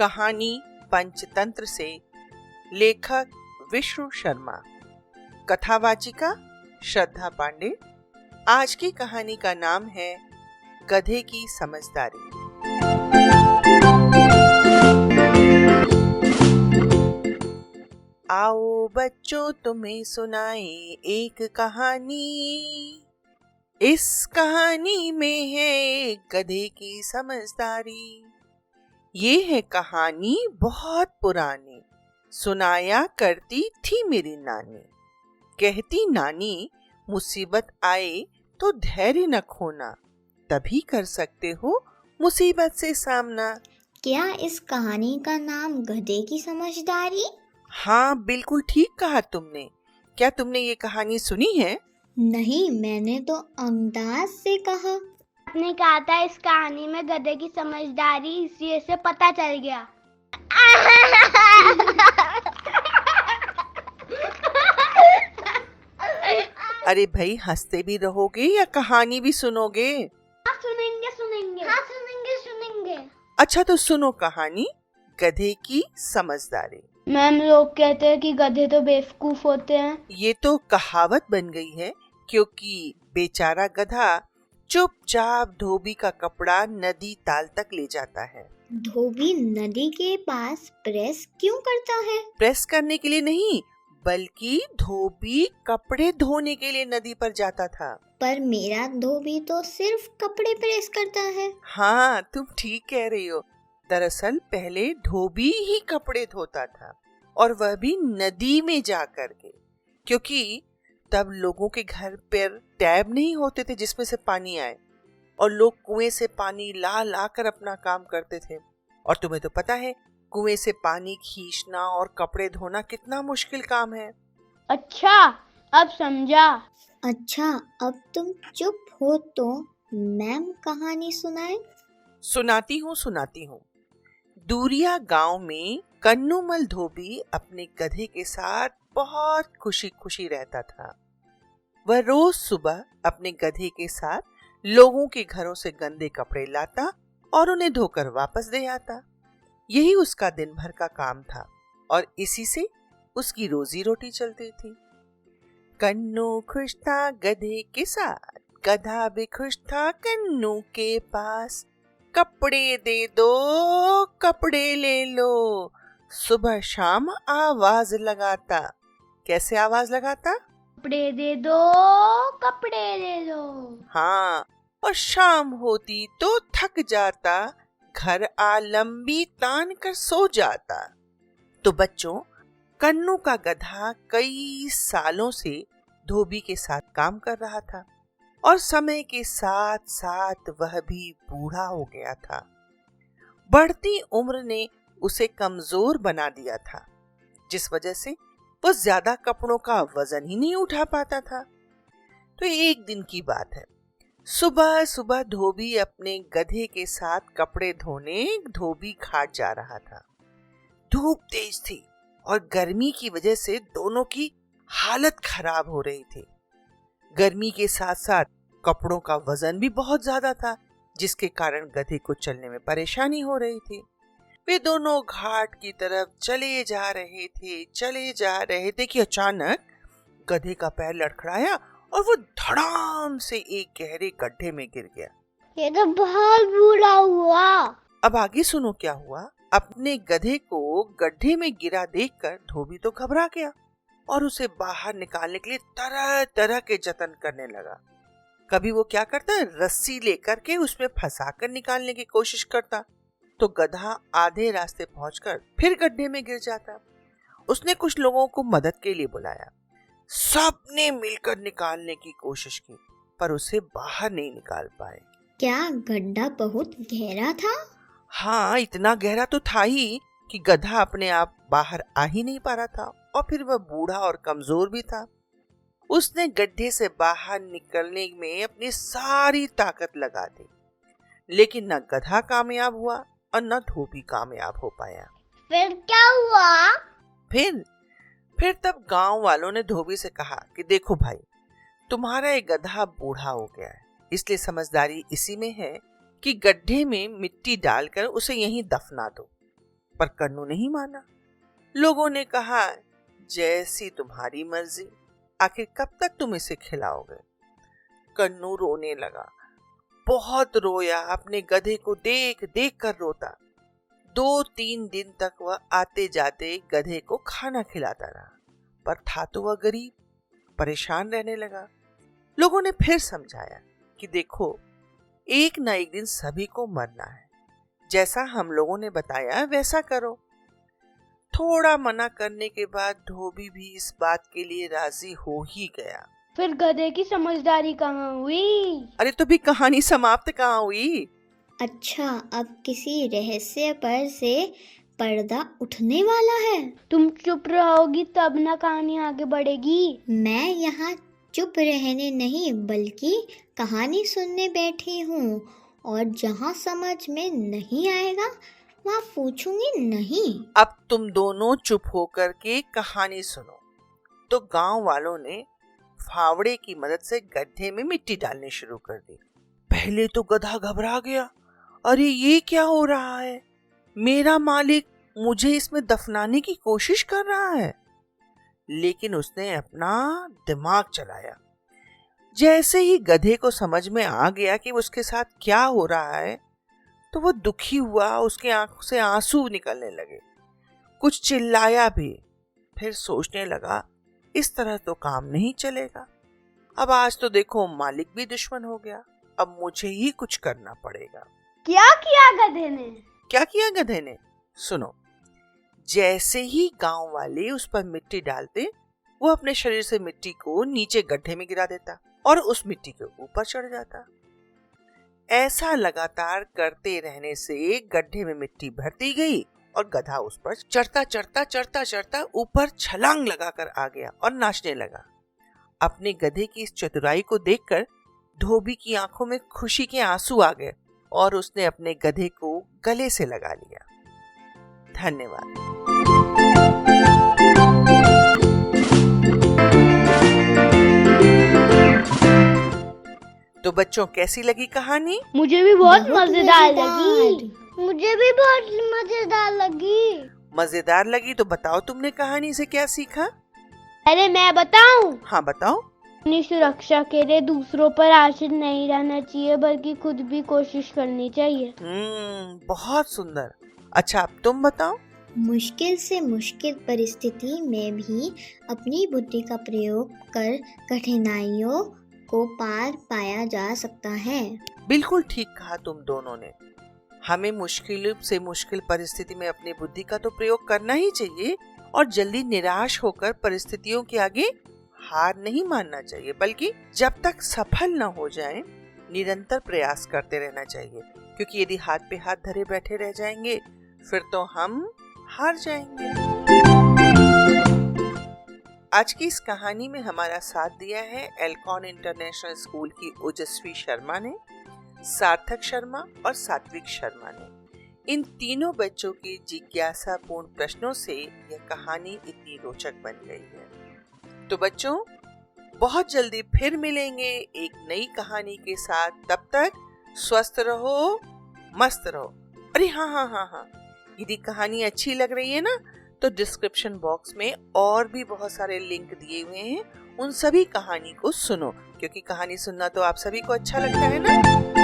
कहानी पंचतंत्र से, लेखक विष्णु शर्मा, कथावाचिका श्रद्धा पांडे। आज की कहानी का नाम है गधे की समझदारी। आओ बच्चों तुम्हें सुनाए एक कहानी। इस कहानी में है एक गधे की समझदारी। ये है कहानी बहुत पुरानी, सुनाया करती थी मेरी नानी। कहती नानी, मुसीबत आए तो धैर्य न खोना, तभी कर सकते हो मुसीबत से सामना। क्या इस कहानी का नाम गधे की समझदारी? हाँ, बिल्कुल ठीक कहा तुमने। क्या तुमने ये कहानी सुनी है? नहीं, मैंने तो अंदाज से कहा। आपने कहा था इस कहानी में गधे की समझदारी, इसलिए से पता चल गया। अरे भाई, हंसते भी रहोगे या कहानी भी सुनोगे? सुनेंगे। अच्छा तो सुनो कहानी गधे की समझदारी। मैम, लोग कहते हैं कि गधे तो बेवकूफ होते हैं। ये तो कहावत बन गई है, क्योंकि बेचारा गधा चुपचाप धोबी का कपड़ा नदी ताल तक ले जाता है। धोबी नदी के पास प्रेस क्यों करता है? प्रेस करने के लिए नहीं, बल्कि धोबी कपड़े धोने के लिए नदी पर जाता था। पर मेरा धोबी तो सिर्फ कपड़े प्रेस करता है। हाँ, तुम ठीक कह रही हो। दरअसल पहले धोबी ही कपड़े धोता था, और वह भी नदी में जा कर के, क्योंकि तब लोगों के घर पर टैब नहीं होते थे जिसमें से पानी आए, और लोग कुएं से पानी ला ला कर अपना काम करते थे। और तुम्हें तो पता है, कुएं से पानी खींचना और कपड़े धोना कितना मुश्किल काम है। अच्छा, अब समझा। अच्छा, अब तुम चुप हो तो मैम कहानी सुनाए। सुनाती हूँ। दूरिया गांव में कन्नूमल धोबी अपने गधे के साथ बहुत खुशी खुशी रहता था। वह रोज सुबह अपने गधे के साथ लोगों के घरों से गंदे कपड़े लाता और उन्हें धोकर वापस दे आता। यही उसका दिन भर का काम था, और इसी से उसकी रोजी रोटी चलती थी। कन्नू खुश था गधे के साथ, गधा भी खुश था कन्नू के पास। कपड़े दे दो, कपड़े ले लो, सुबह शाम आवाज लगाता। कैसे आवाज लगाता? कपड़े दे दो, कपड़े ले लो। हाँ, और शाम होती तो थक जाता, घर आ लंबी तान कर सो जाता। तो बच्चों, कन्नू का गधा कई सालों से धोबी के साथ काम कर रहा था, और समय के साथ साथ वह भी बूढ़ा हो गया था। बढ़ती उम्र ने उसे कमजोर बना दिया था, जिस वजह से वो ज्यादा कपड़ों का वजन ही नहीं उठा पाता था। तो एक दिन की बात है, सुबह सुबह धोबी अपने गधे के साथ कपड़े धोने धोबी घाट जा रहा था। धूप तेज थी और गर्मी की वजह से दोनों की हालत खराब हो रही थी। गर्मी के साथ साथ कपड़ों का वजन भी बहुत ज्यादा था, जिसके कारण गधे को चलने में परेशानी हो रही थी। वे दोनों घाट की तरफ चले जा रहे थे कि अचानक गधे का पैर लड़खड़ाया और वो धड़ाम से एक गहरे गड्ढे में गिर गया। ये तो बहुत बुरा हुआ। अब आगे सुनो क्या हुआ। अपने गधे को गड्ढे में गिरा देखकर धोबी तो घबरा गया और उसे बाहर निकालने के लिए तरह तरह के जतन करने लगा। कभी वो क्या करता, रस्सी लेकर के उसमें फंसाकर निकालने की कोशिश करता, तो गधा आधे रास्ते पहुंचकर फिर गड्ढे में गिर जाता। उसने कुछ लोगों को मदद के लिए बुलाया। सबने मिलकर निकालने की कोशिश की, पर उसे बाहर नहीं निकाल पाए। क्या गड्ढा बहुत गहरा था? हाँ, इतना गहरा तो था ही कि गधा अपने आप बाहर आ ही नहीं पा रहा था, और फिर वह बूढ़ा और कमजोर भी था। उसने गड्ढे से बाहर निकलने में अपनी सारी ताकत लगा दी, लेकिन न गधा कामयाब हुआ और न धोबी कामयाब हो पाया। फिर क्या हुआ? फिर तब गांव वालों ने धोबी से कहा कि देखो भाई, तुम्हारा ये गधा बूढ़ा हो गया है, इसलिए समझदारी इसी में है कि गड्ढे में मिट्टी डालकर उसे यहीं दफना दो। पर कन्नू नहीं माना। लोगों ने कहा, जैसी तुम्हारी मर्जी, आखिर कब तक तुम इसे खिलाओगे। कन्नू रोने लगा, बहुत रोया, अपने गधे को देख देख कर रोता। 2-3 दिन तक वह आते जाते गधे को खाना खिलाता रहा, पर था तो वह गरीब, परेशान रहने लगा। लोगों ने फिर समझाया कि देखो, एक ना एक दिन सभी को मरना है, जैसा हम लोगों ने बताया वैसा करो। थोड़ा मना करने के बाद धोबी भी इस बात के लिए राजी हो ही गया। फिर गधे की समझदारी कहाँ हुई? अरे तो भी कहानी समाप्त कहाँ हुई? अच्छा, अब किसी रहस्य पर से पर्दा उठने वाला है। तुम चुप रहोगी तब ना कहानी आगे बढ़ेगी। मैं यहाँ चुप रहने नहीं बल्कि कहानी सुनने बैठी हूँ, और जहाँ समझ में नहीं आएगा वहाँ पूछूंगी नहीं। अब तुम दोनों चुप होकर के कहानी सुनो। तो गांव वालों ने फावड़े की मदद से गड्ढे में मिट्टी डालनी शुरू कर दी। पहले तो गधा घबरा गया, अरे ये क्या हो रहा है, मेरा मालिक मुझे इसमें दफनाने की कोशिश कर रहा है। लेकिन उसने अपना दिमाग चलाया। जैसे ही गधे को समझ में आ गया कि उसके साथ क्या हो रहा है, तो वो दुखी हुआ, उसके आंखों से आंसू निकलने लगे, कुछ चिल्लाया भी। फिर सोचने लगा, इस तरह तो काम नहीं चलेगा। अब आज तो देखो मालिक भी दुश्मन हो गया, अब मुझे ही कुछ करना पड़ेगा। क्या किया गधे ने? क्या किया गधे ने? सुनो। जैसे ही गांव वाले उस पर मिट्टी डालते, वो अपने शरीर से मिट्टी को नीचे गड्ढे में गिरा देता और उस मिट्टी के ऊपर चढ़ जाता। ऐसा लगातार करते रहने से गड्ढे में मिट्टी भरती गई और गधा उस पर चढ़ता ऊपर छलांग लगाकर आ गया और नाचने लगा। अपने गधे की इस चतुराई को देखकर धोबी की आंखों में खुशी के आंसू आ गए और उसने अपने गधे को गले से लगा लिया। धन्यवाद। तो बच्चों, कैसी लगी कहानी? मुझे भी बहुत मजेदार मजेदार। लगी। मुझे भी बहुत मजेदार लगी। मजेदार लगी तो बताओ, तुमने कहानी से क्या सीखा? अरे मैं बताऊं? हाँ बताओ। अपनी सुरक्षा के लिए दूसरों पर आश्रित नहीं रहना चाहिए, बल्कि खुद भी कोशिश करनी चाहिए। बहुत सुंदर। अच्छा, अब तुम बताओ। मुश्किल से मुश्किल परिस्थिति में भी अपनी बुद्धि का प्रयोग कर कठिनाइयों को पार पाया जा सकता है। बिल्कुल ठीक कहा तुम दोनों ने। हमें मुश्किल से मुश्किल परिस्थिति में अपनी बुद्धि का तो प्रयोग करना ही चाहिए और जल्दी निराश होकर परिस्थितियों के आगे हार नहीं मानना चाहिए, बल्कि जब तक सफल न हो जाएं, निरंतर प्रयास करते रहना चाहिए। क्योंकि यदि हाथ पे हाथ धरे बैठे रह जाएंगे, फिर तो हम हार जाएंगे। आज की इस कहानी में हमारा साथ दिया है एल्कॉन इंटरनेशनल स्कूल की ओजस्वी शर्मा ने, सार्थक शर्मा और सात्विक शर्मा ने। इन तीनों बच्चों की जिज्ञासापूर्ण प्रश्नों से यह कहानी इतनी रोचक बन गई है। तो बच्चों, बहुत जल्दी फिर मिलेंगे एक नई कहानी के साथ। तब तक स्वस्थ रहो, मस्त रहो। अरे हाँ, यदि कहानी अच्छी लग रही है ना, तो डिस्क्रिप्शन बॉक्स में और भी बहुत सारे लिंक दिए हुए हैं, उन सभी कहानी को सुनो, क्योंकि कहानी सुनना तो आप सभी को अच्छा लगता है ना।